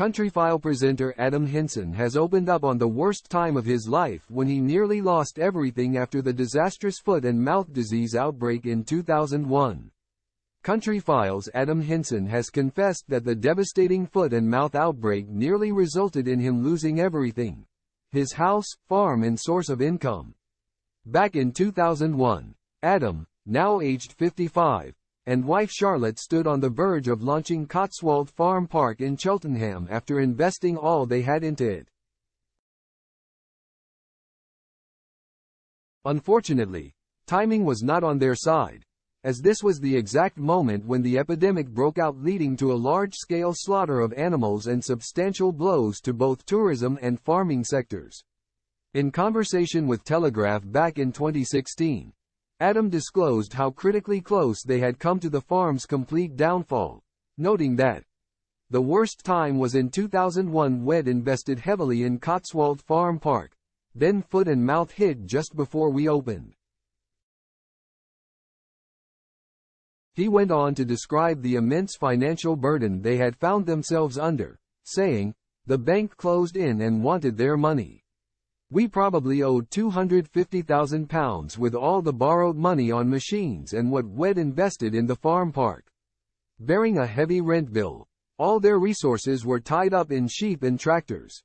Countryfile presenter Adam Henson has opened up on the worst time of his life when he nearly lost everything after the disastrous foot and mouth disease outbreak in 2001. Countryfile's Adam Henson has confessed that the devastating foot and mouth outbreak nearly resulted in him losing everything: his house, farm and source of income. Back in 2001, Adam, now aged 55, and wife Charlotte stood on the verge of launching Cotswold Farm Park in Cheltenham after investing all they had into it. Unfortunately, timing was not on their side, as this was the exact moment when the epidemic broke out, leading to a large-scale slaughter of animals and substantial blows to both tourism and farming sectors. In conversation with Telegraph back in 2016, Adam disclosed how critically close they had come to the farm's complete downfall, noting that the worst time was in 2001. We'd invested heavily in Cotswold Farm Park, then foot and mouth hit just before we opened. He went on to describe the immense financial burden they had found themselves under, saying, "The bank closed in and wanted their money. We probably owed £250,000 with all the borrowed money on machines and what we'd invested in the farm park. Bearing a heavy rent bill, all their resources were tied up in sheep and tractors.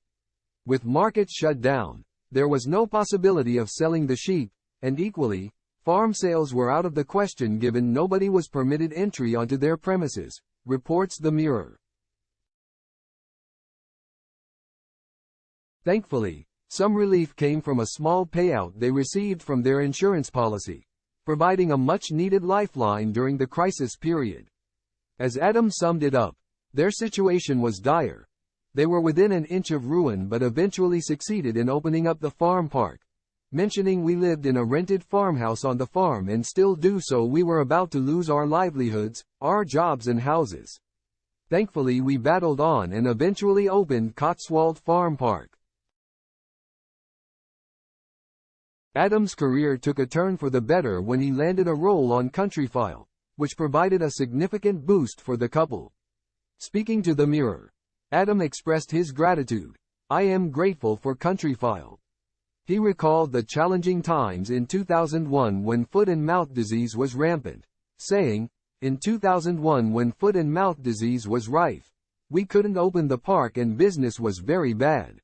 With markets shut down, there was no possibility of selling the sheep, and equally, farm sales were out of the question given nobody was permitted entry onto their premises," reports The Mirror. Thankfully, some relief came from a small payout they received from their insurance policy, providing a much-needed lifeline during the crisis period. As Adam summed it up, their situation was dire. They were within an inch of ruin but eventually succeeded in opening up the farm park, mentioning, "We lived in a rented farmhouse on the farm and still do so. We were about to lose our livelihoods, our jobs and houses. Thankfully we battled on and eventually opened Cotswold Farm Park." Adam's career took a turn for the better when he landed a role on Countryfile, which provided a significant boost for the couple. Speaking to The Mirror, Adam expressed his gratitude. "I am grateful for Countryfile." He recalled the challenging times in 2001 when foot and mouth disease was rampant, saying, "In 2001 when foot and mouth disease was rife, we couldn't open the park and business was very bad.